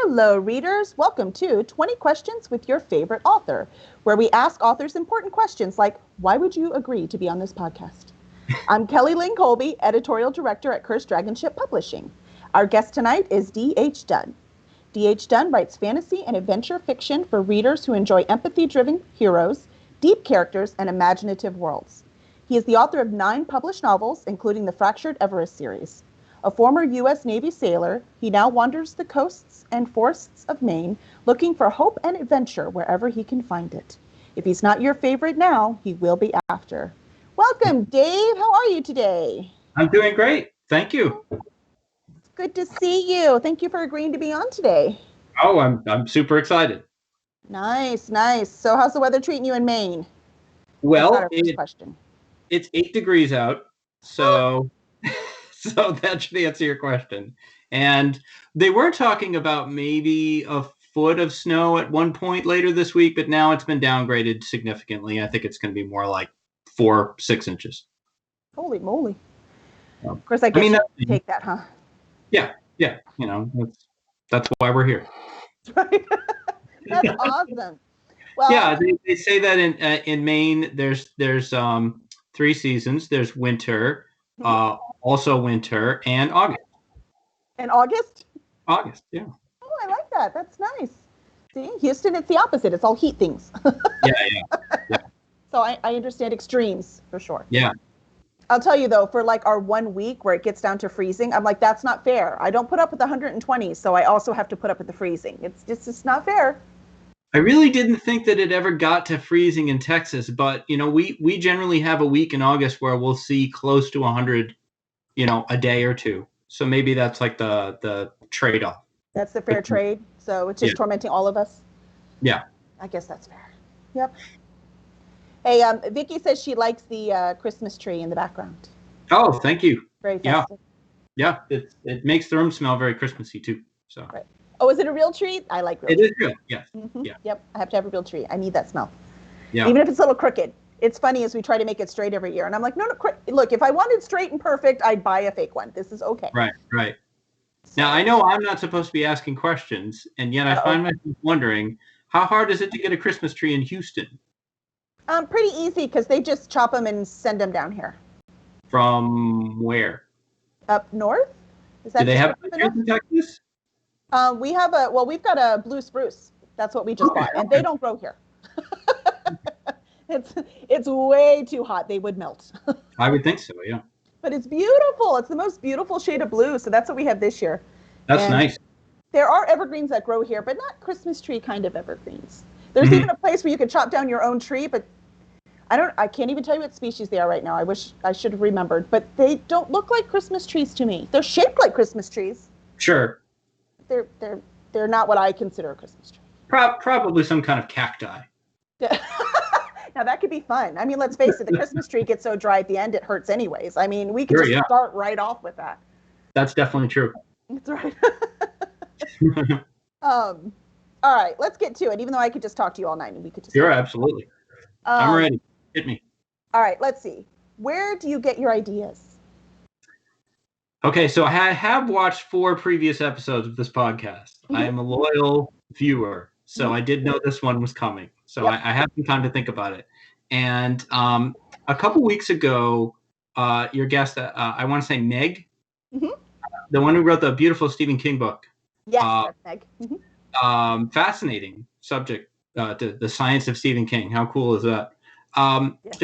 Hello, readers. Welcome to 20 Questions with Your Favorite Author, where we ask authors important questions like, why would you agree to be on this podcast? I'm Kelly Lynn Colby, Editorial Director at Cursed Dragonship Publishing. Our guest tonight is D.H. Dunn. D.H. Dunn writes fantasy and adventure fiction for readers who enjoy empathy-driven heroes, deep characters, and imaginative worlds. He is the author of 9 published novels, including the Fractured Everest series. A former U.S. Navy sailor, he now wanders the coasts and forests of Maine, looking for hope and adventure wherever he can find it. If he's not your favorite now, he will be after. Welcome, Dave. How are you today? I'm doing great. Thank you. It's good to see you. Thank you for agreeing to be on today. Oh, I'm super excited. Nice, nice. So how's the weather treating you in Maine? Well, question. It's 8 degrees out, so so that should answer your question. And they were talking about maybe a foot of snow at one point later this week, but now it's been downgraded significantly. I think it's going to be more like 4-6 inches. Holy moly. Of course, I guess you take that, huh? Yeah. You know, that's why we're here. Right. That's awesome. Well, yeah, they say that in Maine, there's 3 seasons. There's winter, also winter, and August. And August? August, yeah. Oh, I like that. That's nice. See, Houston, it's the opposite. It's all heat things. Yeah. So I understand extremes for sure. Yeah. I'll tell you though, for like our 1 week where it gets down to freezing, I'm like, that's not fair. I don't put up with the 120, so I also have to put up with the freezing. It's just not fair. I really didn't think that it ever got to freezing in Texas, but you know, we generally have a week in August where we'll see close to 100, you know, a day or two. So maybe that's like the trade-off. That's the fair trade. So it's just tormenting all of us. Yeah. I guess that's fair. Yep. Hey, Vicky says she likes the Christmas tree in the background. Oh, thank you. Very festive. Yeah. It makes the room smell very Christmassy too. So. Right. Oh, is it a real tree? I like real trees. It is real, yes. Mm-hmm. Yeah. Yep, I have to have a real tree. I need that smell. Yeah. Even if it's a little crooked. It's funny as we try to make it straight every year. And I'm like, no, look, if I wanted straight and perfect, I'd buy a fake one. This is okay. Right. So, now, I know I'm not supposed to be asking questions, and yet I find myself wondering, how hard is it to get a Christmas tree in Houston? Pretty easy, because they just chop them and send them down here. From where? Up north? Is that Do they have trees in Texas? We've got a blue spruce. That's what we just bought, and they don't grow here. It's way too hot. They would melt. I would think so, yeah. But it's beautiful. It's the most beautiful shade of blue, so that's what we have this year. That's nice. There are evergreens that grow here, but not Christmas tree kind of evergreens. There's even a place where you could chop down your own tree, but I can't even tell you what species they are right now. I wish I should have remembered, but they don't look like Christmas trees to me. They're shaped like Christmas trees. Sure. They're not what I consider a Christmas tree. Probably some kind of cacti. Now that could be fun. I mean, let's face it, the Christmas tree gets so dry at the end it hurts anyways. I mean, we could start right off with that. That's definitely true. That's right. All right, let's get to it. Even though I could just talk to you all night and we could just Sure, absolutely. I'm ready. Hit me. All right, let's see. Where do you get your ideas? Okay, so I have watched 4 previous episodes of this podcast. I am a loyal viewer, so I did know this one was coming. So I had some time to think about it. And a couple weeks ago, your guest, I want to say Meg, the one who wrote the beautiful Stephen King book. Yes, that's Meg. Fascinating subject, the science of Stephen King. How cool is that?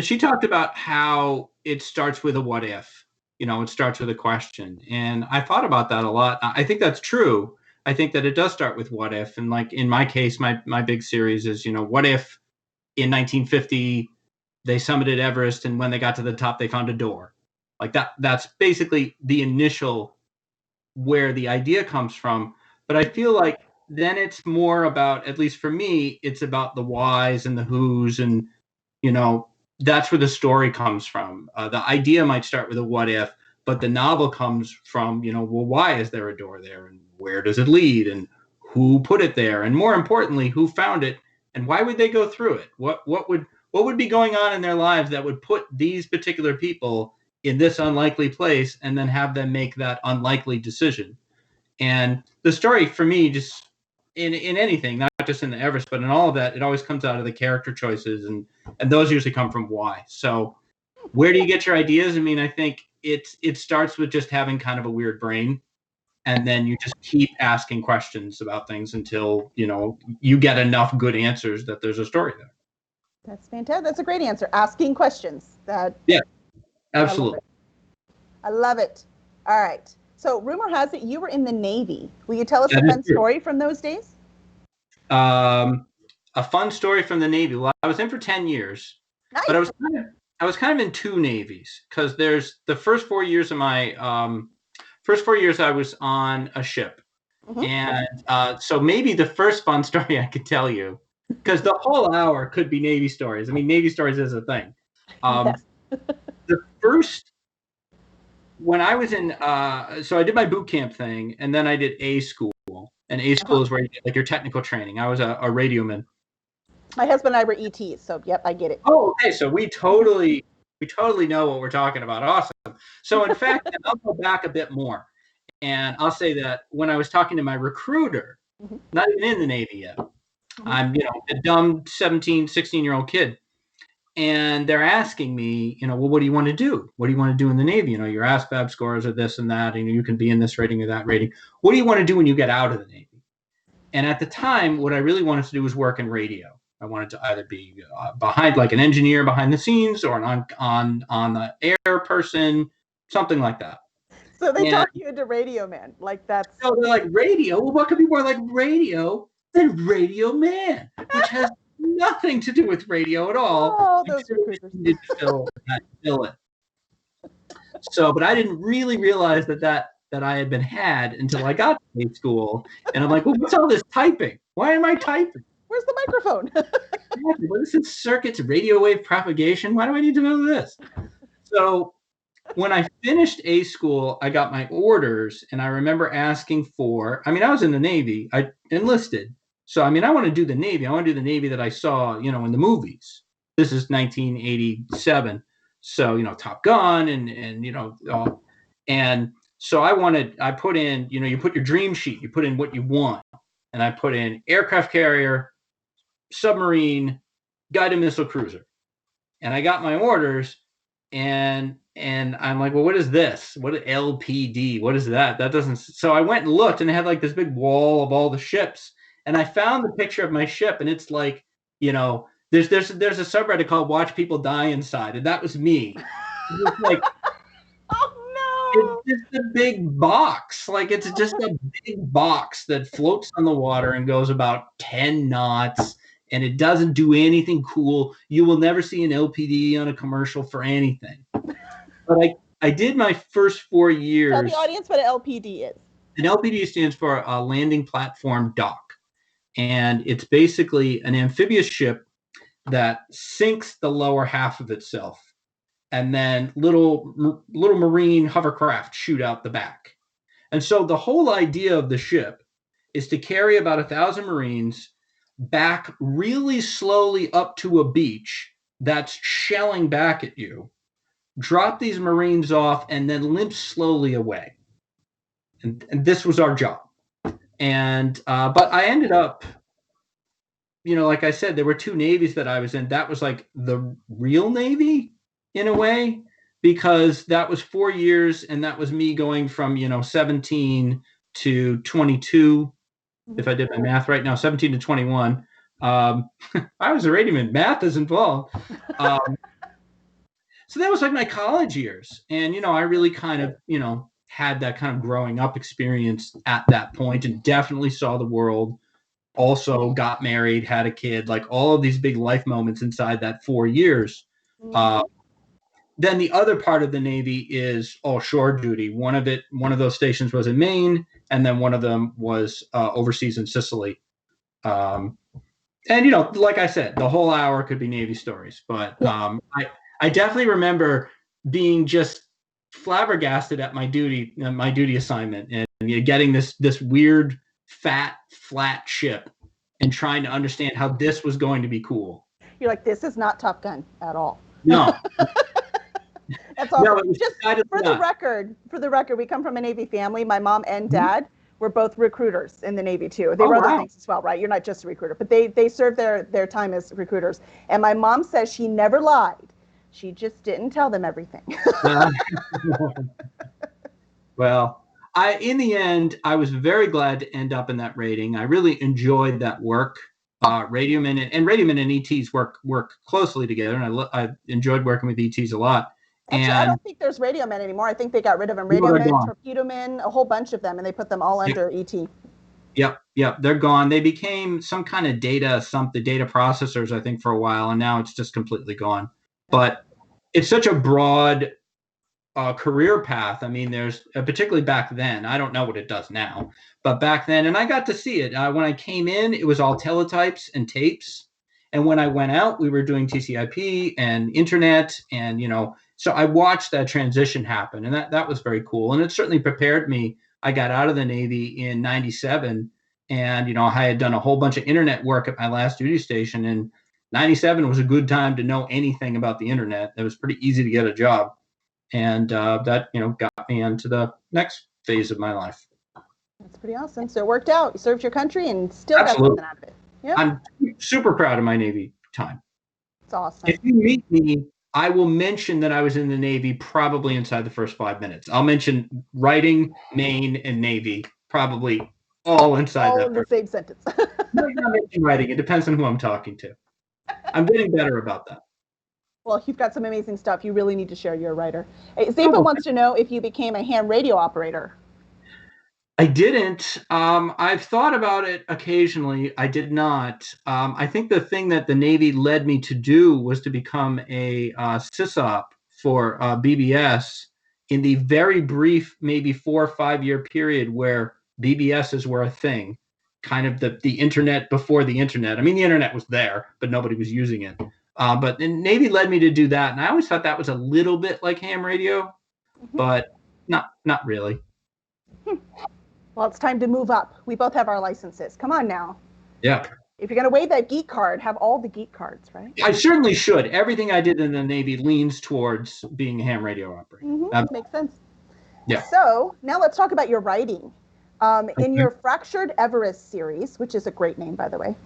She talked about how it starts with a what if. You know, it starts with a question. And I thought about that a lot. I think that's true. I think that it does start with what if. And like in my case, my big series is, you know, what if in 1950 they summited Everest and when they got to the top, they found a door. Like that's basically the initial where the idea comes from. But I feel like then it's more about, at least for me, it's about the whys and the whos. And, you know, that's where the story comes from. The idea might start with a what if, but the novel comes from, you know, well, why is there a door there? And where does it lead? And who put it there? And more importantly, who found it? And why would they go through it? What would be going on in their lives that would put these particular people in this unlikely place and then have them make that unlikely decision? And the story for me just in anything, not just in the Everest, but in all of that, it always comes out of the character choices, and those usually come from why. So where do you get your ideas? I mean, I think it starts with just having kind of a weird brain, and then you just keep asking questions about things until, you get enough good answers that there's a story there. That's fantastic. That's a great answer. Asking questions. Yeah, absolutely. I love it. All right. So rumor has it you were in the Navy. Will you tell us a fun story from those days? A fun story from the Navy. Well, I was in for 10 years, nice. But I was kind of in two navies, because there's the first 4 years of my I was on a ship. Mm-hmm. And so maybe the first fun story I could tell you, because the whole hour could be Navy stories. I mean, Navy stories is a thing. Yes. The first, when I was in, so I did my boot camp thing, and then I did A school. And A school is where you get like your technical training. I was a radioman. My husband and I were ETs, so yep, I get it. Oh, okay. So we totally know what we're talking about. Awesome. So in fact, I'll go back a bit more, and I'll say that when I was talking to my recruiter, mm-hmm. not even in the Navy yet, mm-hmm. I'm a dumb 17, 16-year-old kid, and they're asking me, well, what do you want to do? What do you want to do in the Navy? Your ASVAB scores are this and that, and you can be in this rating or that rating. What do you want to do when you get out of the Navy? And at the time, what I really wanted to do was work in radio. I wanted to either be behind, like an engineer behind the scenes, or an on the air person, something like that. So they talk you into radio man, like that's. So they're like, radio? Well, what could be more like radio than Radio Man, which has nothing to do with radio at all. Oh, those recruiters. Fill it. So, but I didn't really realize that I had been had until I got to high school, and I'm like, well, what's all this typing? Why am I typing? Where's the microphone? What is this circuits, radio wave propagation? Why do I need to know this? So when I finished A school, I got my orders, and I remember asking for, I was in the Navy. I enlisted. So, I want to do the Navy. I want to do the Navy that I saw, in the movies. This is 1987. So, Top Gun and and so I put in, you put your dream sheet, you put in what you want. And I put in aircraft carrier, submarine, guided missile cruiser. And I got my orders, and I'm like, well, what is this? What is LPD? What is that? That doesn't. So I went and looked, and they had like this big wall of all the ships. And I found the picture of my ship, and it's like, there's a subreddit called Watch People Die Inside. And that was me. It was like, it's just a big box. Like, it's just a big box that floats on the water and goes about 10 knots, and it doesn't do anything cool. You will never see an LPD on a commercial for anything. But I did my first 4 years. Tell the audience what an LPD is. An LPD stands for a landing platform dock. And it's basically an amphibious ship that sinks the lower half of itself. And then little marine hovercraft shoot out the back. And so the whole idea of the ship is to carry about 1,000 Marines back really slowly up to a beach that's shelling back at you, drop these Marines off, and then limp slowly away. And this was our job. And but I ended up, like I said, there were two navies that I was in. That was like the real Navy, in a way, because that was 4 years, and that was me going from 17 to 22, if I did my math right now, 17 to 21. I was a radioman. Math is involved. So that was like my college years, and I really kind of had that kind of growing up experience at that point, and definitely saw the world. Also got married, had a kid, like all of these big life moments inside that 4 years. Then the other part of the Navy is all shore duty. One of those stations was in Maine, and then one of them was overseas in Sicily. And like I said, the whole hour could be Navy stories. But I definitely remember being just flabbergasted at my duty assignment, and getting this weird, fat, flat ship, and trying to understand how this was going to be cool. You're like, this is not Top Gun at all. No. That's all. No, just for the record, we come from a Navy family. My mom and dad were both recruiters in the Navy too. They Oh, were other wow. things as well, right? You're not just a recruiter, but they served their time as recruiters. And my mom says she never lied. She just didn't tell them everything. Well, in the end, I was very glad to end up in that rating. I really enjoyed that work. Radioman and Radioman and ETs work closely together, and I enjoyed working with ETs a lot. Actually, I And don't think there's Radio Men anymore. I think they got rid of them. no, Radio they're Men, gone. Torpedo Men, a whole bunch of them, and they put them all under ET. Yep, they're gone. They became some kind of data processors, I think, for a while, and now it's just completely gone. But it's such a broad career path. I mean, there's particularly back then. I don't know what it does now, but back then, and I got to see it when I came in. It was all teletypes and tapes, and when I went out, we were doing TCP and internet, and so I watched that transition happen, and that was very cool, and it certainly prepared me. I got out of the Navy in '97, and I had done a whole bunch of internet work at my last duty station, and '97 was a good time to know anything about the internet. It was pretty easy to get a job. And that got me into the next phase of my life. That's pretty awesome. So it worked out. You served your country and still Absolutely. got something out of it. Yeah. I'm super proud of my Navy time. It's awesome. If you meet me, I will mention that I was in the Navy probably inside the first 5 minutes. I'll mention writing, Maine, and Navy probably all inside all that. in the same sentence. I'm not mentioning writing. It depends on who I'm talking to. I'm getting better about that. Well, you've got some amazing stuff. You really need to share. You're a writer. Zephyr wants to know if you became a ham radio operator. I didn't. I've thought about it occasionally. I did not. I think the thing that the Navy led me to do was to become a sysop for BBS in the very brief, maybe 4 or 5 year period where BBSs were a thing, kind of the internet before the internet. I mean, the internet was there, but nobody was using it. But the Navy led me to do that, and I always thought that was a little bit like ham radio, but not really. Well, it's time to move up. We both have our licenses. Come on now. Yeah. If you're going to wave that geek card, have all the geek cards, right? I certainly should. Everything I did in the Navy leans towards being a ham radio operator. Makes sense. Yeah. So now let's talk about your writing. In your Fractured Everest series, which is a great name, by the way,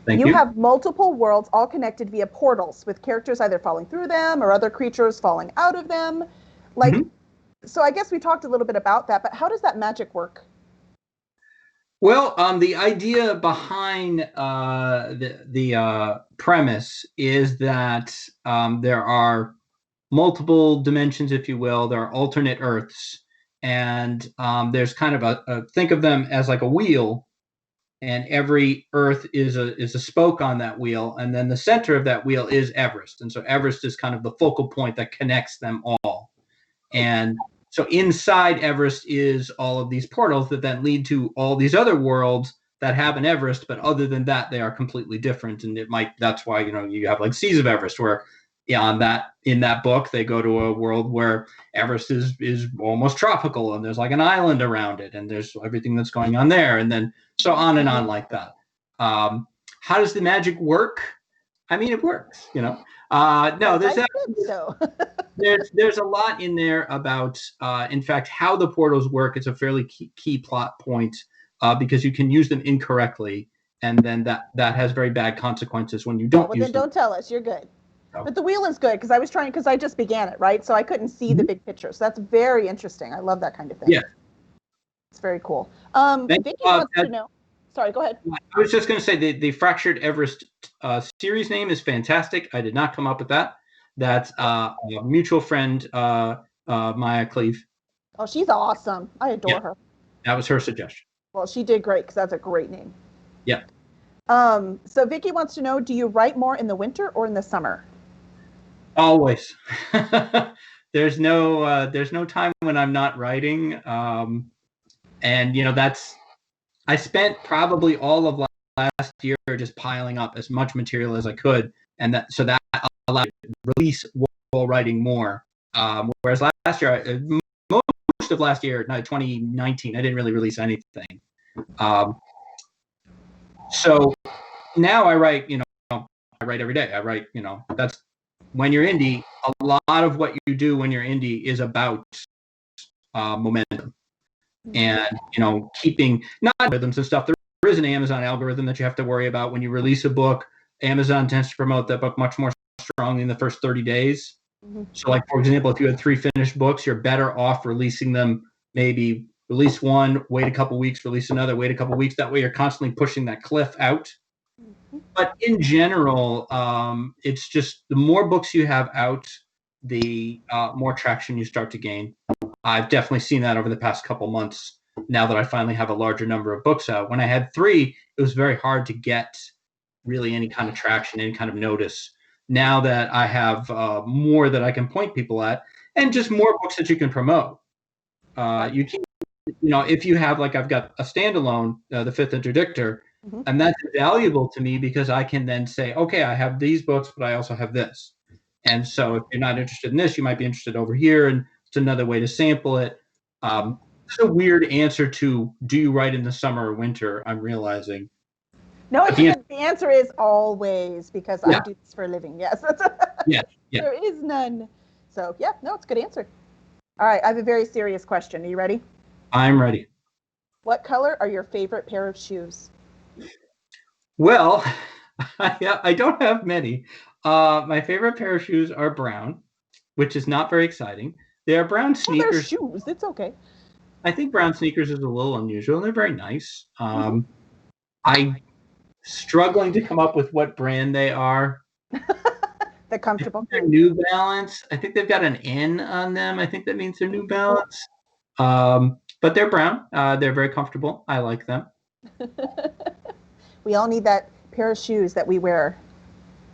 Thank you. have multiple worlds all connected via portals with characters either falling through them or other creatures falling out of them. So I guess we talked a little bit about that, but how does that magic work? Well, the idea behind the premise is that there are multiple dimensions, if you will. There are alternate Earths, and there's kind of think of them as like a wheel, and every Earth is a spoke on that wheel, and then the center of that wheel is Everest, and so Everest is kind of the focal point that connects them all, and so inside Everest is all of these portals that then lead to all these other worlds that have an Everest, but other than that, they are completely different. And that's why, you have like Seas of Everest, where in that book, they go to a world where Everest is almost tropical, and there's like an island around it, and there's everything that's going on there. And then so on and on like that. How does the magic work? I mean, it works, No, there's a lot in there about, in fact, how the portals work. It's a fairly key plot point because you can use them incorrectly, and then that has very bad consequences when you don't use them. Then don't tell us. You're good. Oh. But the wheel is good because I just began it, right? So I couldn't see the big picture. So that's very interesting. I love that kind of thing. Yeah. It's very cool. Vicky wants to know. Sorry, go ahead. I was just going to say the Fractured Everest series name is fantastic. I did not come up with that. That's a mutual friend, Maya Cleve. Oh, she's awesome. I adore her. That was her suggestion. Well, she did great because that's a great name. Yeah. So Vicky wants to know, do you write more in the winter or in the summer? Always. There's no time when I'm not writing. And I spent probably all of last year just piling up as much material as I could, and that allowed me to release while writing more. Whereas last year, most of last year, 2019, I didn't really release anything. So now I write, I write every day. I write, that's when you're indie. A lot of what you do when you're indie is about momentum. and keeping not rhythms and stuff. There is an Amazon algorithm that you have to worry about when you release a book. Amazon tends to promote that book much more strongly in the first 30 days. So, like, for example, if you had 3 finished books, you're better off releasing them. Maybe release one, wait a couple weeks, release another, wait a couple weeks. That way you're constantly pushing that cliff out. But in general, it's just the more books you have out, the more traction you start to gain. I've definitely seen that over the past couple months now that I finally have a larger number of books out. When I had 3, it was very hard to get really any kind of traction, any kind of notice. Now that I have more that I can point people at, and just more books that you can promote. You can, if you have, like, I've got a standalone, The Fifth Interdictor, and that's valuable to me because I can then say, okay, I have these books, but I also have this. And so if you're not interested in this, you might be interested over here, and it's another way to sample it. It's a weird answer to, do you write in the summer or winter? I'm realizing. No, the answer is always, because Yeah. I do this for a living. Yes. Yeah. There is none. So, yeah, no, it's a good answer. All right, I have a very serious question. Are you ready? I'm ready. What color are your favorite pair of shoes? Well, I don't have many. My favorite pair of shoes are brown, which is not very exciting. They are brown sneakers. They're shoes. It's okay. I think brown sneakers is a little unusual, and they're very nice. I'm struggling to come up with what brand they are. They're comfortable. They're New Balance. I think they've got an N on them. I think that means they're New Balance. But they're brown. They're very comfortable. I like them. We all need that pair of shoes that we wear.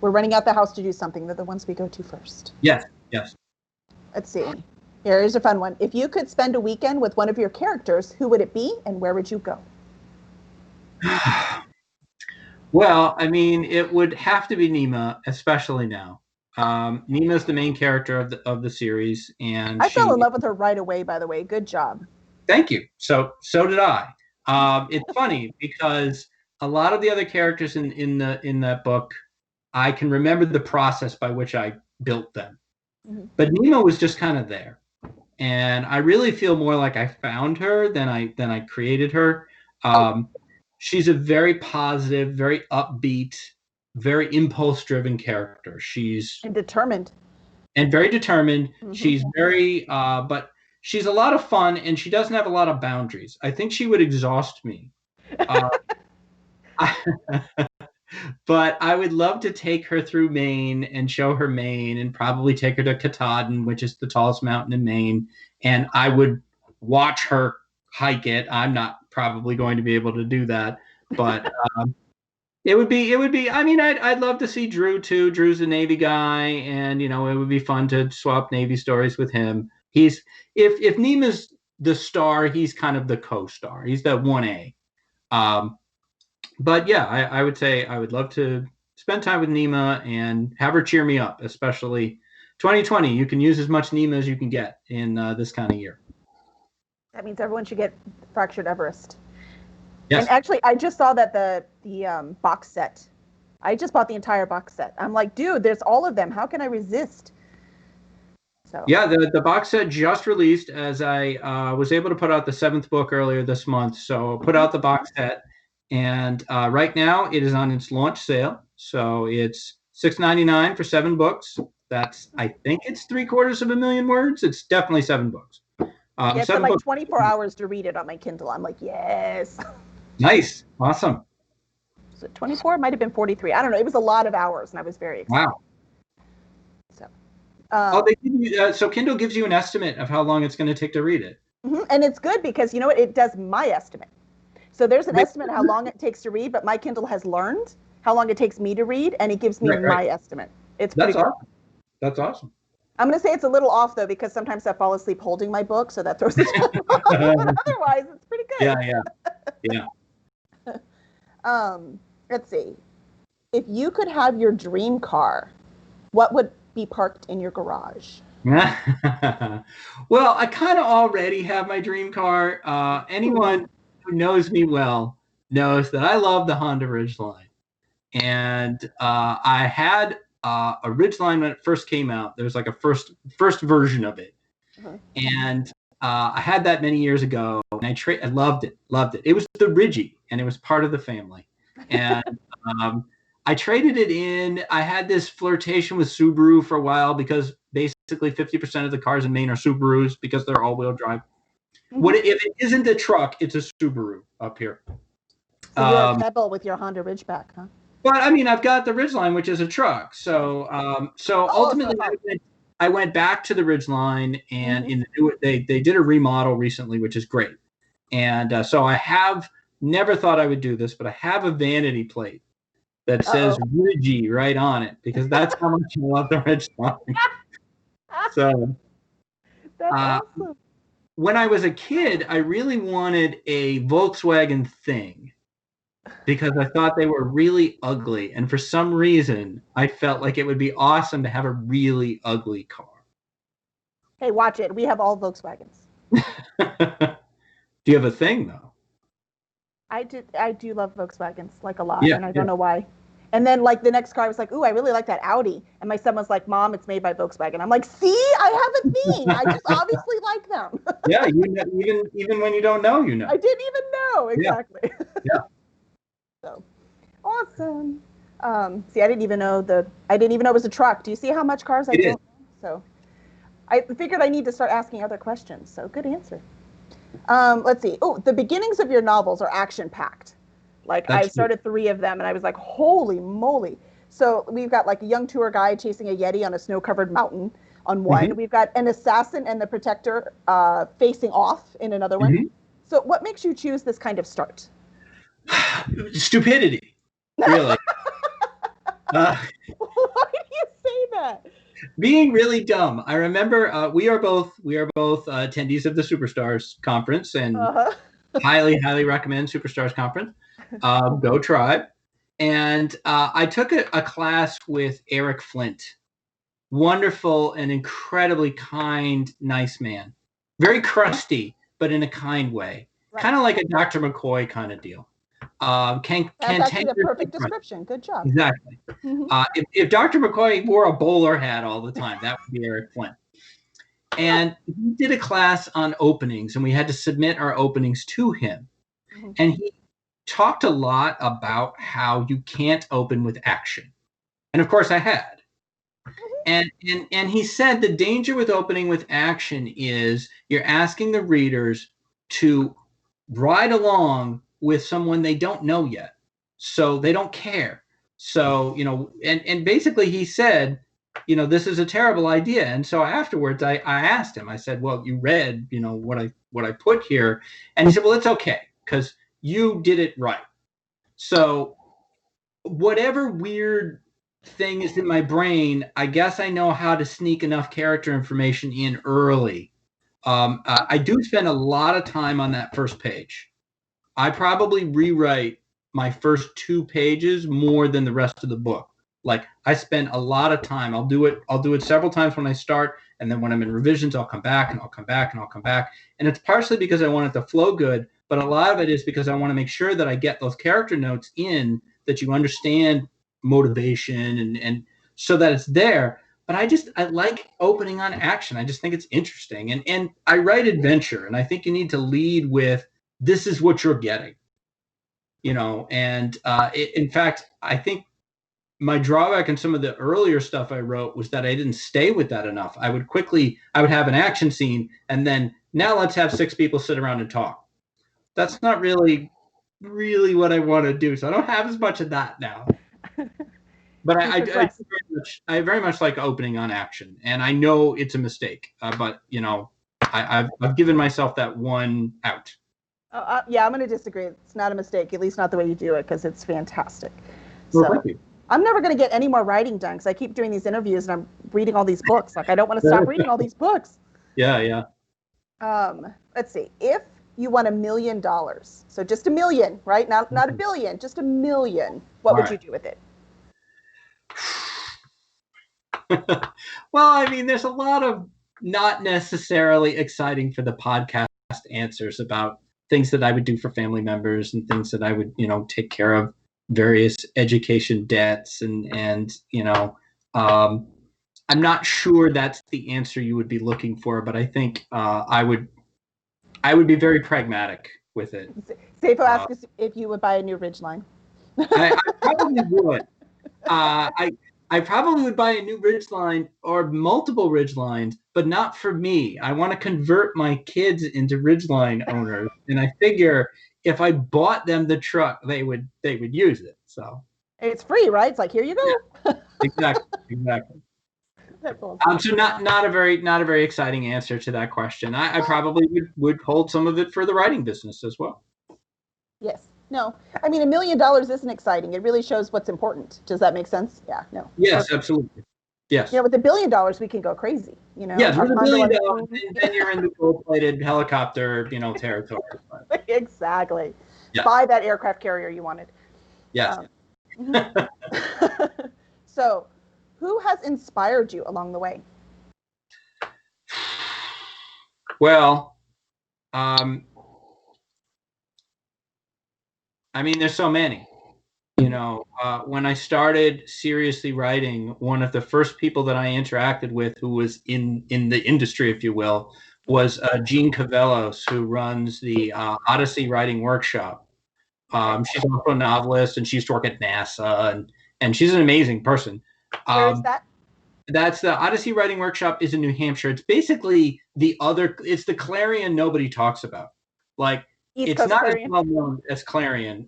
We're running out the house to do something. They're the ones we go to first. Yes. Let's see. Here's a fun one. If you could spend a weekend with one of your characters, who would it be and where would you go? Well, I mean, it would have to be Nima, especially now. Nima's the main character of the series, and I fell in love with her right away, by the way. Good job. Thank you. So did I. It's funny because a lot of the other characters in that book, I can remember the process by which I built them. But Nima was just kind of there. And I really feel more like I found her than I created her. She's a very positive, very upbeat, very impulse-driven character. She's determined. And very determined. She's very, but she's a lot of fun, and she doesn't have a lot of boundaries. I think she would exhaust me. But I would love to take her through Maine and show her Maine, and probably take her to Katahdin, which is the tallest mountain in Maine. And I would watch her hike it. I'm not probably going to be able to do that, but it would be, I mean, I'd love to see Drew too. Drew's a Navy guy, and, it would be fun to swap Navy stories with him. If Nima's the star, he's kind of the co-star. He's that 1A. But yeah, I would say I would love to spend time with Nima and have her cheer me up, especially 2020. You can use as much Nima as you can get in this kind of year. That means everyone should get Fractured Everest. Yes. And actually, I just saw that the box set. I just bought the entire box set. I'm like, dude, there's all of them. How can I resist? So. Yeah, the box set just released, as I was able to put out the 7th book earlier this month. So put out the box set. And right now it is on its launch sale. So it's $6.99 for 7 books. That's, I think it's 750,000 words. It's definitely 7 books. It's like 24 hours to read it on my Kindle. I'm like, yes. Nice. Awesome. So 24? It might have been 43. I don't know. It was a lot of hours, and I was very excited. Wow. So, so Kindle gives you an estimate of how long it's going to take to read it. And it's good because, you know what? It does my estimate. So there's an estimate how long it takes to read, but my Kindle has learned how long it takes me to read, and it gives me my estimate. It's pretty good. Awesome. That's awesome. I'm going to say it's a little off, though, because sometimes I fall asleep holding my book, so that throws it off. Otherwise, it's pretty good. Yeah. Let's see. If you could have your dream car, what would be parked in your garage? Well, I kind of already have my dream car. Anyone who knows me well knows that I love the Honda Ridgeline. And I had a Ridgeline when it first came out. There was like a first version of it. And I had that many years ago, and I loved it. It was the Ridgie, and it was part of the family. And I traded it in. I had this flirtation with Subaru for a while because basically 50% of the cars in Maine are Subarus because they're all-wheel drive. What if it isn't a truck? It's a Subaru up here. So you're a rebel with your Honda Ridgeback, huh? But I mean, I've got the Ridgeline, which is a truck. So ultimately, I went back to the Ridgeline, and they did a remodel recently, which is great. And so I have never thought I would do this, but I have a vanity plate that says Ridgie right on it because that's how much I love the Ridgeline. So that's awesome. When I was a kid, I really wanted a Volkswagen Thing because I thought they were really ugly. And for some reason, I felt like it would be awesome to have a really ugly car. Hey, watch it. We have all Volkswagens. Do you have a Thing, though? I do love Volkswagens, like a lot, and I don't know why. And then, like, the next car, I was like, ooh, I really like that Audi. And my son was like, Mom, it's made by Volkswagen. I'm like, see, I have a thing. I just obviously like them. Yeah, even when you don't know, you know. I didn't even know. Exactly. Yeah. So, awesome. See, I didn't even know it was a truck. Do you see how much cars I don't know? So, I figured I need to start asking other questions. So, good answer. Let's see. Oh, the beginnings of your novels are action-packed. Like, I started 3 of them, and I was like, holy moly. So we've got, like, a young tour guide chasing a Yeti on a snow-covered mountain on one. We've got an assassin and the protector facing off in another one. So what makes you choose this kind of start? Stupidity, really. Why do you say that? Being really dumb. I remember we are both attendees of the Superstars conference, and highly recommend Superstars conference. Go Tribe. And I took a class with Eric Flint. Wonderful and incredibly kind, nice man. Very crusty, but in a kind way. Right. Kind of like a Dr. McCoy kind of deal. That's actually a perfect description. Good job. Exactly. If Dr. McCoy wore a bowler hat all the time, that would be Eric Flint. And he did a class on openings, and we had to submit our openings to him. And he talked a lot about how you can't open with action. And of course I had. And he said the danger with opening with action is you're asking the readers to ride along with someone they don't know yet. So they don't care. So, and basically he said, this is a terrible idea. And so afterwards I asked him, I said, well, you read, what I put here. And he said, well, it's okay, because you did it right. So whatever weird thing is in my brain, I guess I know how to sneak enough character information in early. I do spend a lot of time on that first page. I probably rewrite my first 2 pages more than the rest of the book. Like, I spend a lot of time. I'll do it several times when I start, and then when I'm in revisions, I'll come back and I'll come back and I'll come back. And it's partially because I want it to flow good, but a lot of it is because I want to make sure that I get those character notes in, that you understand motivation and so that it's there. But I like opening on action. I just think it's interesting. And I write adventure, and I think you need to lead with, this is what you're getting. In fact, I think my drawback in some of the earlier stuff I wrote was that I didn't stay with that enough. I would have an action scene, and then now let's have 6 people sit around and talk. That's not really what I want to do. So I don't have as much of that now. But I very much like opening on action, and I know it's a mistake. But I've given myself that one out. Yeah, I'm going to disagree. It's not a mistake, at least not the way you do it, because it's fantastic. Well, thank you. I'm never going to get any more writing done because I keep doing these interviews and I'm reading all these books. Like, I don't want to stop reading all these books. Yeah. Let's see. If you won $1 million, so just $1 million, right? Not $1 billion, just $1 million. What would you do with it? Well, I mean, there's a lot of not necessarily exciting for the podcast answers about things that I would do for family members and things that I would, take care of various education debts and I'm not sure that's the answer you would be looking for, but I think I would I would be very pragmatic with it. Safo asks if you would buy a new Ridgeline. I probably would. I probably would buy a new Ridgeline or multiple Ridgelines, but not for me. I want to convert my kids into Ridgeline owners, and I figure if I bought them the truck, they would use it. So it's free, right? It's like, here you go. Yeah, exactly. That's awesome. So not a very exciting answer to that question. I probably would hold some of it for the writing business as well. Yes. No. I mean, $1 million isn't exciting. It really shows what's important. Does that make sense? Yeah. No. Yes, perfect. Absolutely. Yes. With $1 billion, we can go crazy. Yes, with $1 billion, then you're in the gold-plated helicopter, territory. Exactly. Yes. Buy that aircraft carrier you wanted. Yes. So, who has inspired you along the way? Well, there's so many. When I started seriously writing, one of the first people that I interacted with who was in the industry, if you will, was Jean Cavellos, who runs the Odyssey Writing Workshop. She's also a novelist, and she used to work at NASA, and she's an amazing person. Where is that? That's the Odyssey Writing Workshop is in New Hampshire. It's basically it's the Clarion nobody talks about. Like, East it's Coast not Clarion. as well known as Clarion.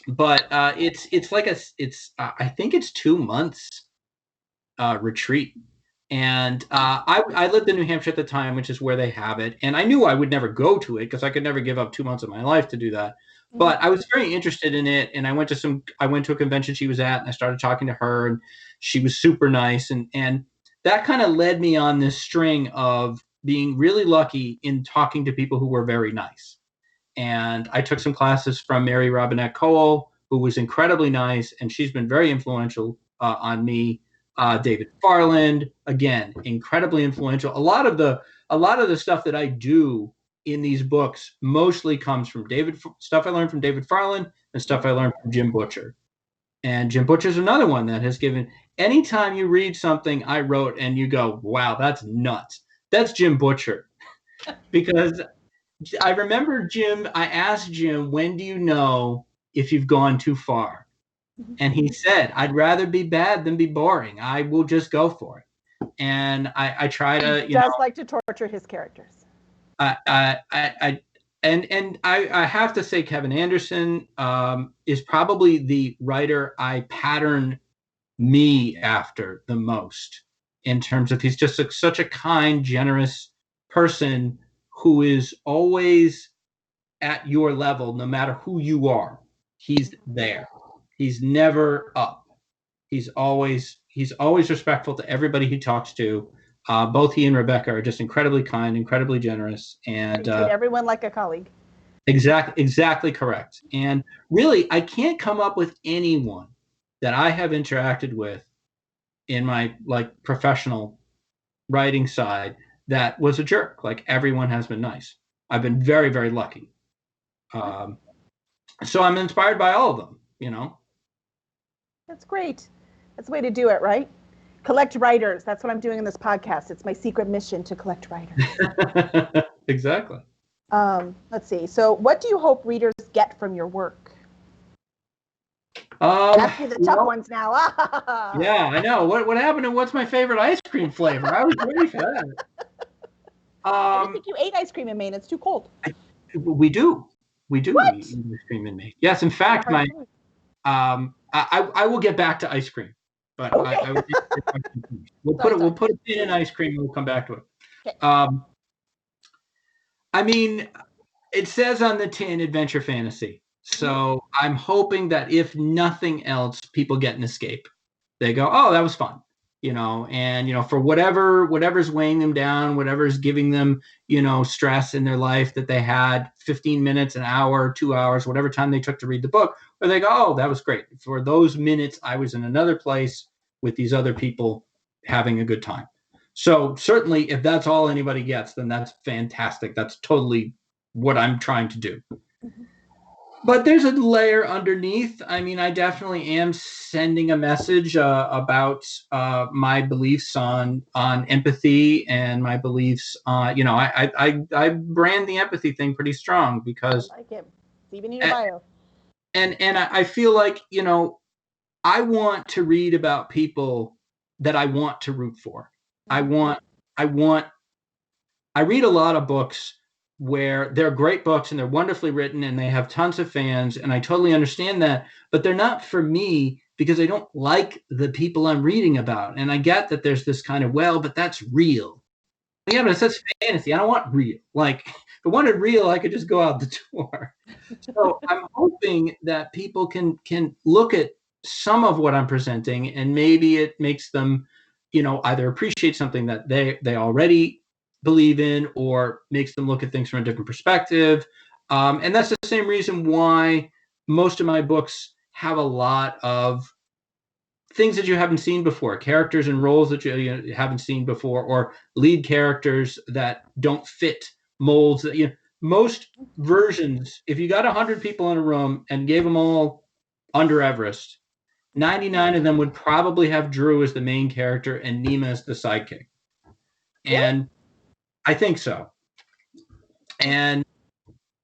But it's like I think it's 2 months retreat. And I lived in New Hampshire at the time, which is where they have it. And I knew I would never go to it because I could never give up 2 months of my life to do that. Mm-hmm. But I was very interested in it. And I went to a convention she was at, and I started talking to her, and she was super nice. And that kind of led me on this string of being really lucky in talking to people who were very nice. And I took some classes from Mary Robinette Cole, who was incredibly nice, and she's been very influential on me. David Farland, again, incredibly influential. A lot of the stuff that I do in these books mostly comes from stuff I learned from David Farland and stuff I learned from Jim Butcher. And Jim Butcher's another one that has given. Anytime you read something I wrote and you go, "Wow, that's nuts," that's Jim Butcher, because I remember I asked Jim, "When do you know if you've gone too far?" And he said, "I'd rather be bad than be boring. I will just go for it." And I try to, he does like to torture his characters. I have to say Kevin Anderson is probably the writer I pattern me after the most, in terms of he's just such a kind, generous person who is always at your level, no matter who you are. He's there. He's never up. He's always respectful to everybody he talks to. Both he and Rebecca are just incredibly kind, incredibly generous, and treat everyone like a colleague. Exactly correct. And really, I can't come up with anyone that I have interacted with in my professional writing side that was a jerk. Like, everyone has been nice. I've been very, very lucky. So I'm inspired by all of them, That's great. That's the way to do it, right? Collect writers. That's what I'm doing in this podcast. It's my secret mission to collect writers. Exactly. Let's see. So what do you hope readers get from your work? Ask you the tough ones now. Yeah, I know. What happened to what's my favorite ice cream flavor? I was ready for that. I didn't think you ate ice cream in Maine. It's too cold. We do. What? Eat ice cream in Maine. Yes, in fact, I will get back to ice cream, but okay. We'll put a pin in ice cream and we'll come back to it. Okay. It says on the tin adventure fantasy. So I'm hoping that if nothing else, people get an escape. They go, "Oh, that was fun." And for whatever's weighing them down, whatever's giving them, stress in their life, that they had 15 minutes, an hour, 2 hours, whatever time they took to read the book, where they go, "Oh, that was great. For those minutes, I was in another place with these other people having a good time." So certainly, if that's all anybody gets, then that's fantastic. That's totally what I'm trying to do. But there's a layer underneath. I mean, I definitely am sending a message about my beliefs on empathy and my beliefs. I brand the empathy thing pretty strong because I like it. It's even in your bio. And I feel like, I want to read about people that I want to root for. I read a lot of books where they're great books and they're wonderfully written and they have tons of fans, and I totally understand that, but they're not for me because I don't like the people I'm reading about. And I get that there's this kind of, well, but that's real. Yeah, but that's fantasy. I don't want real. Like, if I wanted real, I could just go out the door. So I'm hoping that people can look at some of what I'm presenting, and maybe it makes them, either appreciate something that they already believe in, or makes them look at things from a different perspective. And that's the same reason why most of my books have a lot of things that you haven't seen before, characters and roles that you haven't seen before, or lead characters that don't fit molds that most versions, if you got 100 people in a room and gave them all under Everest, 99 of them would probably have Drew as the main character and Nima as the sidekick. And I think so. And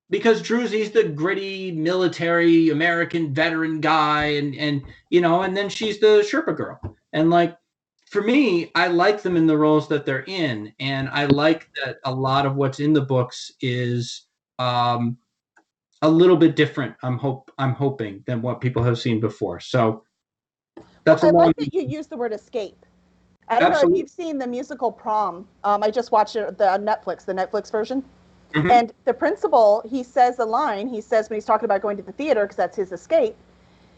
because he's the gritty military American veteran guy, and then she's the Sherpa girl. And like, for me, I like them in the roles that they're in, and I like that a lot of what's in the books is a little bit different. I'm hoping than what people have seen before. So that's I like that you use the word escape. I don't know if you've seen the musical Prom. I just watched it the Netflix version. Mm-hmm. And the principal, he says a line. He says when he's talking about going to the theater because that's his escape.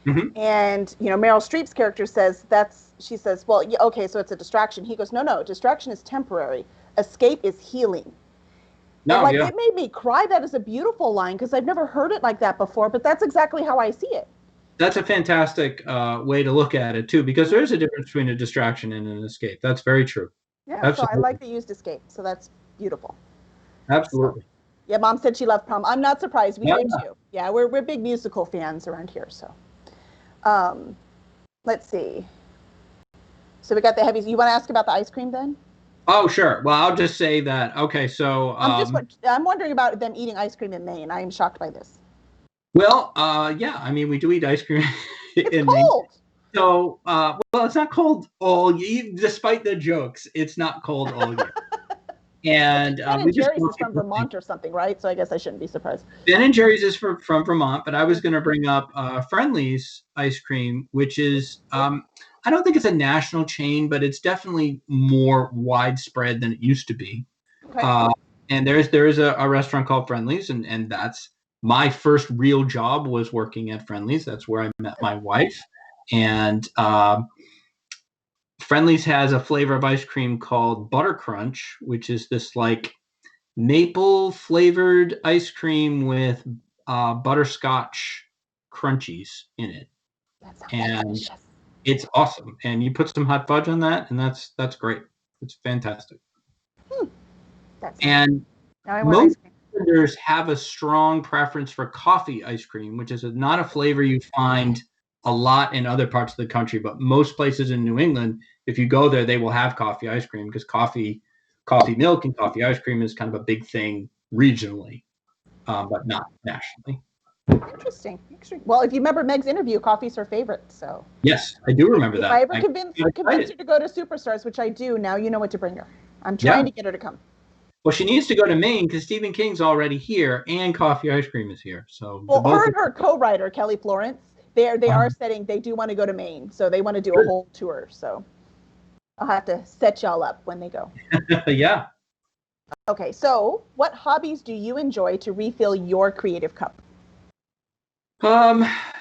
Mm-hmm. And Meryl Streep's character says she says, well, yeah, okay, so it's a distraction. He goes, no, distraction is temporary. Escape is healing. No, and it made me cry. That is a beautiful line because I've never heard it like that before. But that's exactly how I see it. That's a fantastic way to look at it too, because there is a difference between a distraction and an escape. That's very true. Yeah, absolutely. So I like the used escape. So that's beautiful. Absolutely. So, yeah, Mom said she loved Prom. I'm not surprised. We did too. Yeah, we're big musical fans around here. So, let's see. So we got the heavies. You want to ask about the ice cream then? Oh, sure. Well, I'll just say that. Okay, so I'm wondering about them eating ice cream in Maine. I am shocked by this. Well, yeah. I mean, we do eat ice cream in cold. Maine. So, well, it's not cold all year. Despite the jokes, it's not cold all year. And Ben and Jerry's is from Vermont or something, right? So I guess I shouldn't be surprised. Ben and Jerry's is from Vermont, but I was going to bring up Friendly's ice cream, which is I don't think it's a national chain, but it's definitely more widespread than it used to be. Okay. And there is a restaurant called Friendly's, and that's my first real job was working at Friendly's. That's where I met my wife, and Friendly's has a flavor of ice cream called Butter Crunch, which is this like maple flavored ice cream with butterscotch crunchies in it. And delicious. It's awesome. And you put some hot fudge on that, and that's great. It's fantastic. And most vendors have a strong preference for coffee ice cream, which is not a flavor you find a lot in other parts of the country, but most places in New England, if you go there, they will have coffee ice cream because coffee milk and coffee ice cream is kind of a big thing regionally, but not nationally. Interesting. Well, if you remember Meg's interview, coffee's her favorite. So yes, I do remember that. If I ever convince her to go to Superstars, which I do, now you know what to bring her. I'm trying to get her to come. Well, she needs to go to Maine because Stephen King's already here and coffee ice cream is here. So her and her co-writer Kelly Florence, they are setting. They do want to go to Maine, so they want to do a whole tour. So I'll have to set y'all up when they go. Yeah. Okay, so what hobbies do you enjoy to refill your creative cup?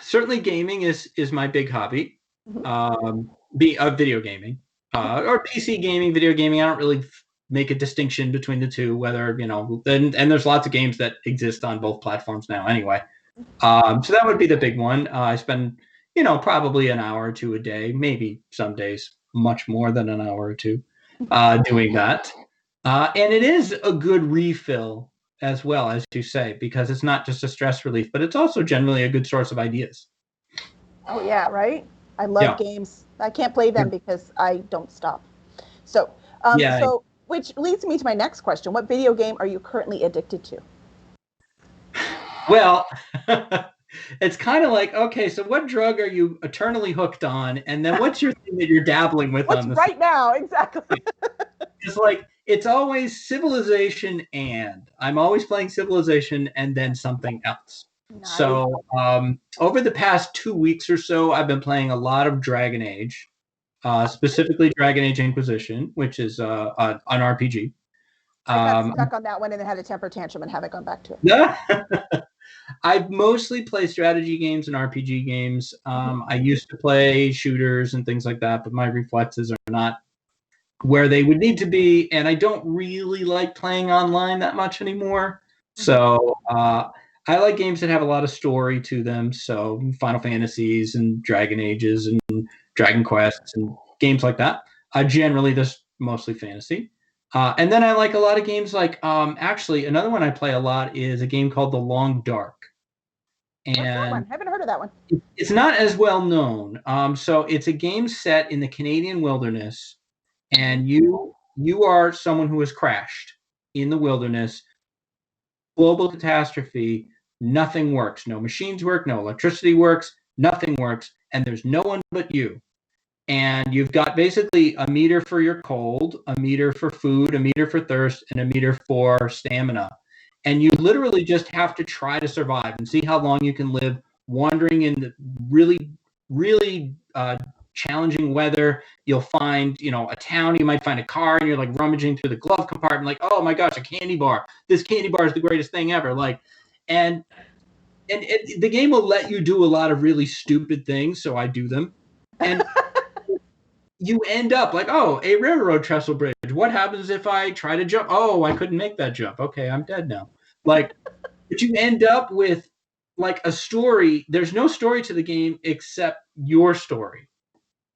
Certainly gaming is my big hobby. Video gaming, or PC gaming, video gaming. I don't really make a distinction between the two, whether, and there's lots of games that exist on both platforms now anyway. So that would be the big one. I spend, probably an hour or two a day, maybe some days much more than an hour or two, doing that. And it is a good refill as well, as you say, because it's not just a stress relief, but it's also generally a good source of ideas. Oh yeah, right. I love games. I can't play them because I don't stop. So, which leads me to my next question. What video game are you currently addicted to? Well, it's kind of like, okay, so what drug are you eternally hooked on? And then what's your thing that you're dabbling with What's on the right now? Exactly. It's like, it's always Civilization, and I'm always playing Civilization and then something else. Nice. So over the past 2 weeks or so, I've been playing a lot of Dragon Age, specifically Dragon Age Inquisition, which is an RPG. I got stuck on that one and then had a temper tantrum and haven't gone back to it. I mostly play strategy games and RPG games. I used to play shooters and things like that, but my reflexes are not where they would need to be, and I don't really like playing online that much anymore. So I like games that have a lot of story to them. So Final Fantasies and Dragon Ages and Dragon Quests and games like that. Generally, this mostly fantasy. And then I like a lot of games like, actually, another one I play a lot is a game called The Long Dark. And what's that one? I haven't heard of that one. It's not as well known. So it's a game set in the Canadian wilderness, and you are someone who has crashed in the wilderness. Global catastrophe. Nothing works. No machines work. No electricity works. Nothing works. And there's no one but you. And you've got basically a meter for your cold, a meter for food, a meter for thirst, and a meter for stamina. And you literally just have to try to survive and see how long you can live wandering in the really, really challenging weather. You'll find, a town, you might find a car, and you're like rummaging through the glove compartment, like, oh my gosh, a candy bar. This candy bar is the greatest thing ever. And the game will let you do a lot of really stupid things, so I do them. And you end up like, oh, a railroad trestle bridge. What happens if I try to jump? Oh, I couldn't make that jump. Okay, I'm dead now. But you end up with like a story. There's no story to the game except your story.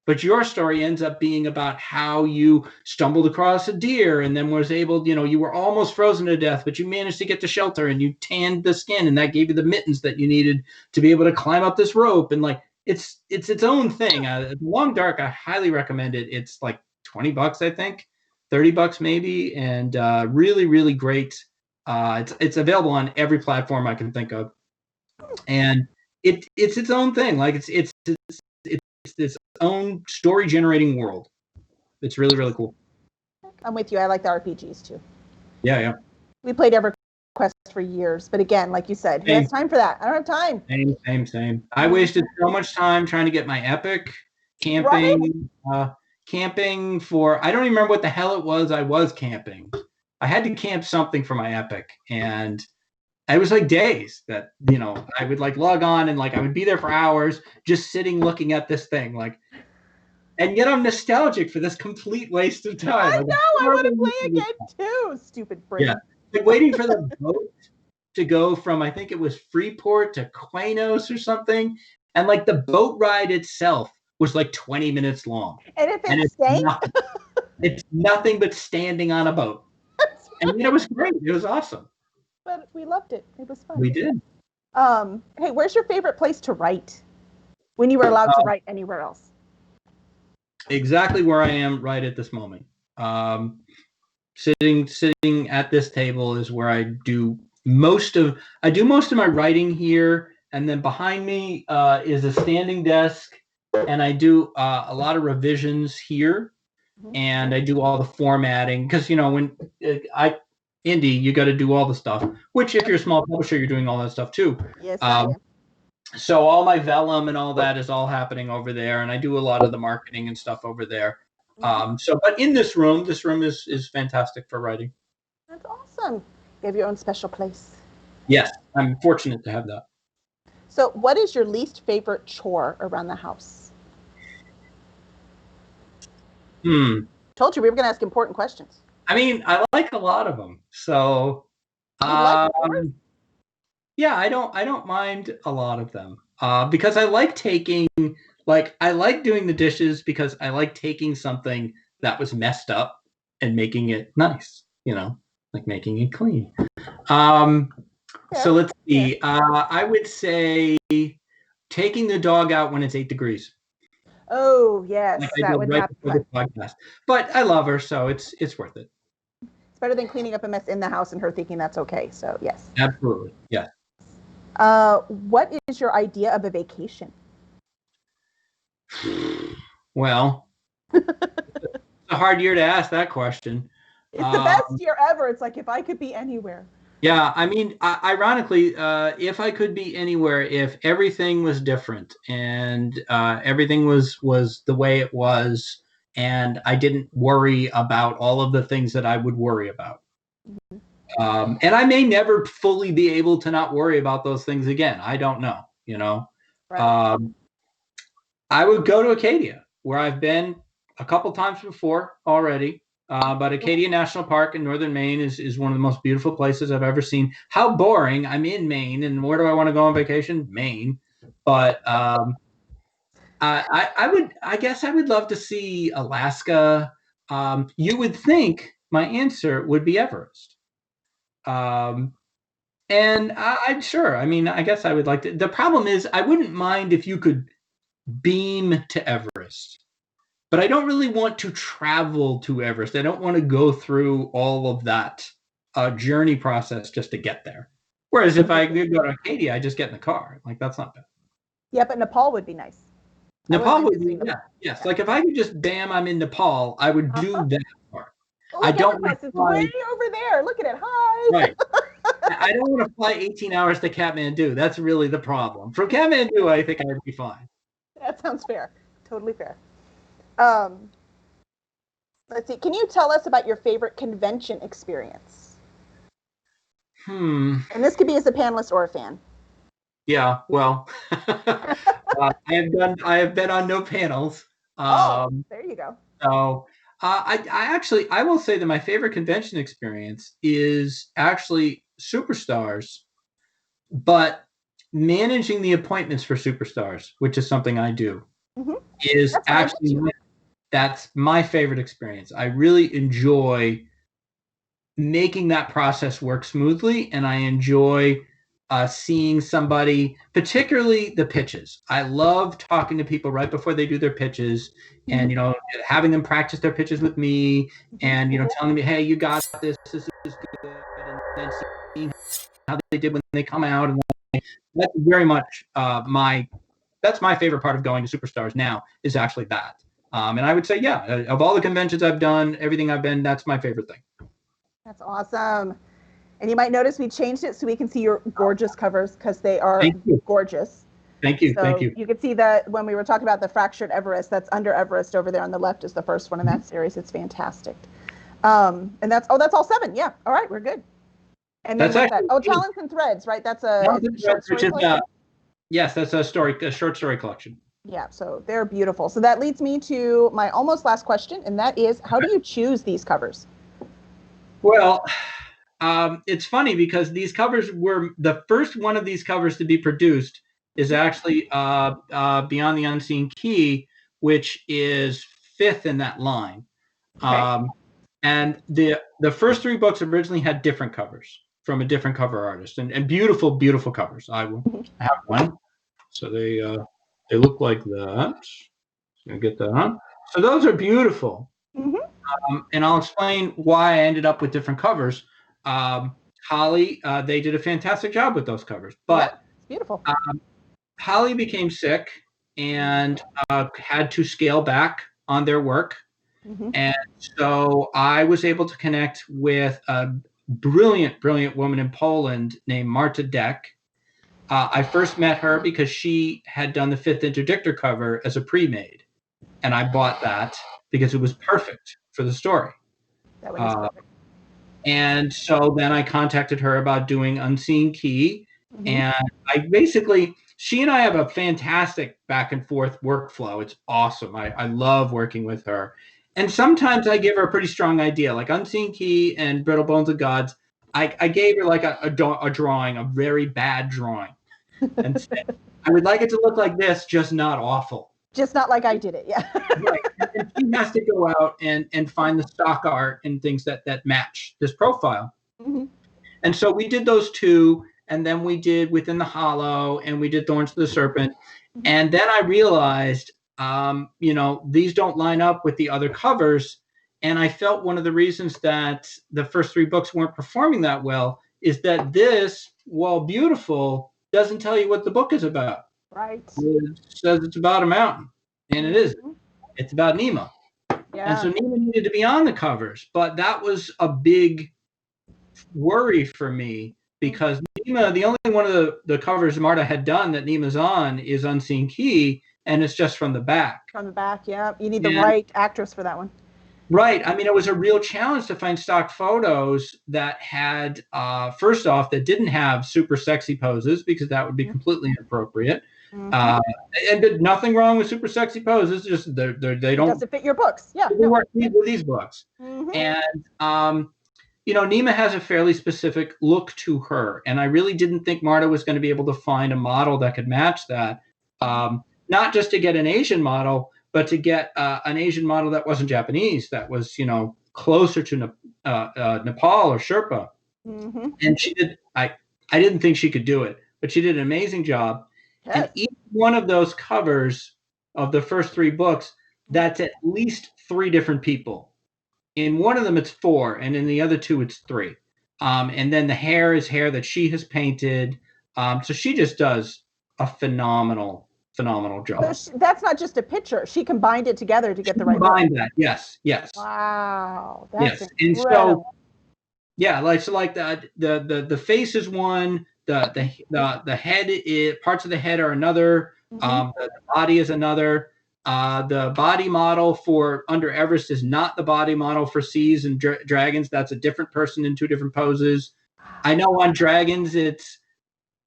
But your story ends up being about how you stumbled across a deer and then was able, you were almost frozen to death, but you managed to get to shelter and you tanned the skin, and that gave you the mittens that you needed to be able to climb up this rope. And like, it's its own thing. Long Dark, I highly recommend it. It's like $20, I think, $30 maybe, and really, really great. It's available on every platform I can think of, and it's its own thing. Like it's its own story generating world. It's really, really cool. I'm with you. I like the RPGs too. Yeah. We played EverQuest for years, but again, like you said, who has time for that? I don't have time. Same. I wasted so much time trying to get my Epic camping, camping for, I don't even remember what the hell it was. I was camping. I had to camp something for my Epic, and it was like days that, I would like log on and like I would be there for hours just sitting looking at this thing, like, and yet I'm nostalgic for this complete waste of time. I know, I want to play again too, stupid brain. Yeah, like waiting for the boat to go from, I think it was Freeport to Quanos or something, and like the boat ride itself was like 20 minutes long. And if it's staying? It's nothing but standing on a boat. And it was great. It was awesome. But we loved it. It was fun. We did. Hey, where's your favorite place to write when you were allowed to write anywhere else? Exactly where I am right at this moment. Sitting at this table is where I do most of my writing here, and then behind me is a standing desk, and I do a lot of revisions here, and I do all the formatting because when indie, you got to do all the stuff. Which, if you're a small publisher, you're doing all that stuff too. Yes, I am. So all my vellum and all that is all happening over there, and I do a lot of the marketing and stuff over there. But in this room is fantastic for writing. That's awesome. You have your own special place. Yes, I'm fortunate to have that. So what is your least favorite chore around the house? Told you we were going to ask important questions. I mean, I like a lot of them. So yeah, I don't mind a lot of them because I like I like doing the dishes because I like taking something that was messed up and making it nice, like making it clean. So let's see. I would say taking the dog out when it's 8 degrees. Oh, yes. Like I That did would right not be before fun. the podcast. But I love her, so it's worth it. It's better than cleaning up a mess in the house and her thinking that's okay. So, yes. Absolutely. Yeah. What is your idea of a vacation? Well, it's a hard year to ask that question. It's the best year ever. It's like if I could be anywhere. Yeah, I mean, ironically, if I could be anywhere, if everything was different and everything was the way it was, and I didn't worry about all of the things that I would worry about. And I may never fully be able to not worry about those things again. I don't know, you know. Right. I would go to Acadia, where I've been a couple times before already. But Acadia National Park in northern Maine is one of the most beautiful places I've ever seen. How boring! I'm in Maine, and where do I want to go on vacation? Maine. But I guess I would love to see Alaska. You would think my answer would be Everest. And I'm sure. I mean, I guess I would like to. The problem is, I wouldn't mind if you could beam to Everest. But I don't really want to travel to Everest. I don't want to go through all of that journey process just to get there. Whereas if I could go to Acadia, I just get in the car. Like, that's not bad. Yeah, but Nepal would be nice. Nepal would be, yes. Like, if I could just, bam, I'm in Nepal, I would do that part. Oh, I don't want to fly. It's way over there. Look at it. Hi. Right. I don't want to fly 18 hours to Kathmandu. That's really the problem. From Kathmandu, I think I'd be fine. That sounds fair. Totally fair. Let's see. Can you tell us about your favorite convention experience? And this could be as a panelist or a fan. Yeah, well, I have been on no panels. There you go. So I will say that my favorite convention experience is actually Superstars, but managing the appointments for Superstars, which is something I do, is that's my favorite experience. I really enjoy making that process work smoothly, and I enjoy seeing somebody, particularly the pitches. I love talking to people right before they do their pitches, and having them practice their pitches with me, and telling me, "Hey, you got this. This is good," and then seeing how they did when they come out, and that's very much that's my favorite part of going to Superstars now, is actually that. And I would say, yeah, of all the conventions I've done, everything I've been, that's my favorite thing. That's awesome. And you might notice we changed it so we can see your gorgeous covers, because they are gorgeous. Thank you. So Thank you. You could see that when we were talking about the fractured Everest, that's under Everest over there on the left is the first one in that series. It's fantastic. And that's all 7. Yeah. All right. We're good. And then Talents and Threads, right? That's a short story collection. Yes, that's a short story collection. Yeah, so they're beautiful. So that leads me to my almost last question, and that is, how do you choose these covers? Well, it's funny because these covers were the first one of these covers to be produced is actually Beyond the Unseen Key, which is 5th in that line. Okay. And the first 3 books originally had different covers from a different cover artist, and beautiful, beautiful covers. I will have one. So they look like that. So get that on. So those are beautiful. And I'll explain why I ended up with different covers. Holly, they did a fantastic job with those covers, but it's beautiful. Holly became sick and had to scale back on their work. And so I was able to connect with a brilliant, brilliant woman in Poland named Marta Deck. I first met her because she had done the 5th Interdictor cover as a pre-made, and I bought that because it was perfect for the story. That one is perfect. And so then I contacted her about doing Unseen Key, and she and I have a fantastic back and forth workflow. It's awesome. I love working with her. And sometimes I give her a pretty strong idea, like Unseen Key and Brittle Bones of Gods. I gave her like a drawing, a very bad drawing, and said, I would like it to look like this, just not awful. Just not like I did it, yeah. Right. And she has to go out and find the stock art and things that match this profile. Mm-hmm. And so we did those two, and then we did Within the Hollow, and we did Thorns of the Serpent. Mm-hmm. And then I realized, these don't line up with the other covers. And I felt one of the reasons that the first three books weren't performing that well is that this, while beautiful, doesn't tell you what the book is about. Right. It says it's about a mountain, and it isn't. It's about Nema. Yeah. And so Nema needed to be on the covers, but that was a big worry for me because Nema, the only one of the covers Marta had done that Nema's on is Unseen Key, and it's just from the back. From the back, yeah. You need the right actress for that one. Right. I mean, it was a real challenge to find stock photos that had, first off, that didn't have super sexy poses because that would be completely inappropriate. And there's nothing wrong with super sexy poses. Just they don't. It doesn't fit your books. Yeah. They work with these books. And Nema has a fairly specific look to her, and I really didn't think Marta was going to be able to find a model that could match that. Not just to get an Asian model, but to get an Asian model that wasn't Japanese, that was, closer to Nepal or Sherpa. And she did. I didn't think she could do it, but she did an amazing job. Yes. And each one of those covers of the first three books, that's at least 3 different people. In one of them, it's 4, and in the other 2, it's 3. And then the hair is hair that she has painted. So she just does a phenomenal job. So that's not just a picture. She combined it together to get the right combined look. That, yes. Wow, that's incredible. And so, yeah, like the face is one, the head is, parts of the head are another, the body is another. The body model for Under Everest is not the body model for Seas and Dragons. That's a different person in 2 different poses. I know on Dragons it's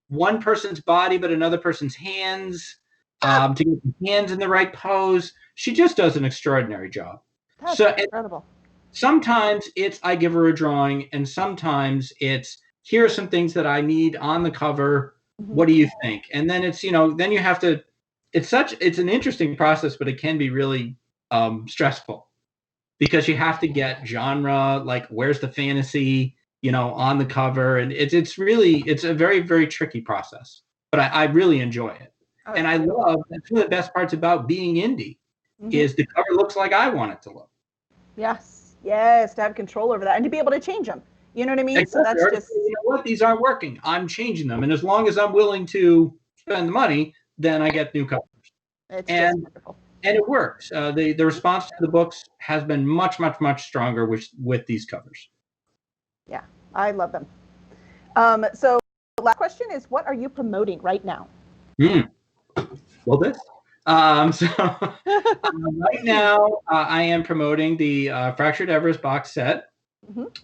one person's body but another person's hands. To get the hands in the right pose. She just does an extraordinary job. That's incredible. Sometimes it's I give her a drawing, and sometimes it's here are some things that I need on the cover. What do you think? And then it's then you have to. It's an interesting process, but it can be really stressful because you have to get genre, like where's the fantasy, on the cover, and it's a very, very tricky process. But I really enjoy it. And I love, that's one of the best parts about being indie is the cover looks like I want it to look. Yes, to have control over that and to be able to change them. You know what I mean? Exactly. So that's just, you know what, these aren't working. I'm changing them. And as long as I'm willing to spend the money, then I get new covers. It's just wonderful. And it works. The response to the books has been much, much, much stronger with these covers. Yeah, I love them. So the last question is, what are you promoting right now? Well, this. Right now, I am promoting the Fractured Everest box set,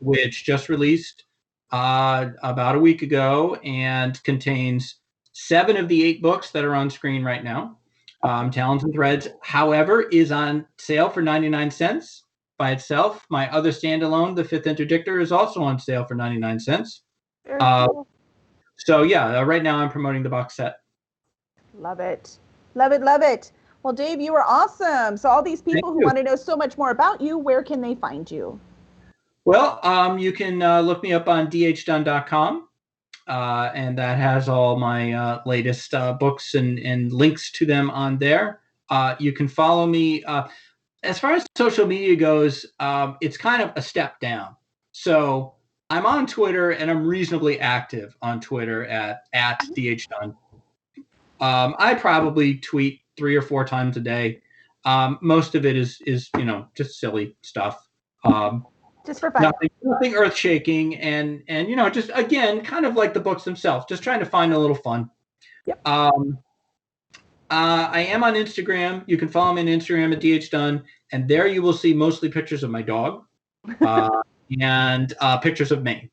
which just released about a week ago and contains 7 of the 8 books that are on screen right now. Talons and Threads, however, is on sale for 99 cents by itself. My other standalone, The Fifth Interdictor, is also on sale for 99 cents. Very cool. So, yeah, right now I'm promoting the box set. Love it. Love it. Love it. Well, Dave, you were awesome. So all these people who want to know so much more about you, where can they find you? Well, you can look me up on dhdunn.com, and that has all my latest books and links to them on there. You can follow me. As far as social media goes, it's kind of a step down. So I'm on Twitter, and I'm reasonably active on Twitter at dhdunn. I probably tweet 3 or 4 times a day. Most of it is just silly stuff. Just for fun. Nothing earth-shaking, and just again, kind of like the books themselves, just trying to find a little fun. Yep. I am on Instagram. You can follow me on Instagram at dhdunn, and there you will see mostly pictures of my dog and pictures of me.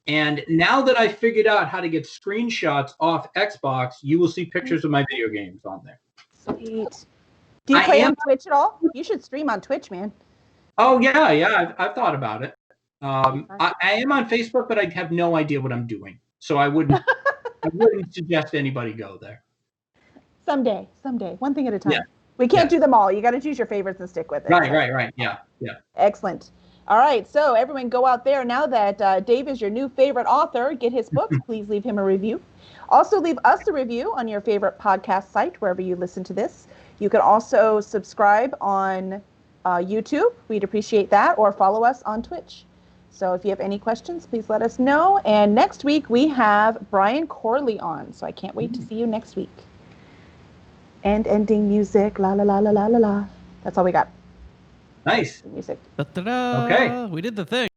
And now that I figured out how to get screenshots off Xbox, you will see pictures of my video games on there. Sweet. Do you play on Twitch at all? You should stream on Twitch, man. Oh, yeah. I've thought about it. I am on Facebook, but I have no idea what I'm doing. So I wouldn't suggest anybody go there. Someday. One thing at a time. Yeah. We can't do them all. You got to choose your favorites and stick with it. Right. Yeah. Excellent. All right, so everyone go out there. Now that Dave is your new favorite author, get his books. Please leave him a review. Also, leave us a review on your favorite podcast site, wherever you listen to this. You can also subscribe on YouTube. We'd appreciate that. Or follow us on Twitch. So if you have any questions, please let us know. And next week, we have Brian Corley on. So I can't wait to see you next week. And ending music. La, la, la, la, la, la, la. That's all we got. Nice. Music. Da-da-da. Okay. We did the thing.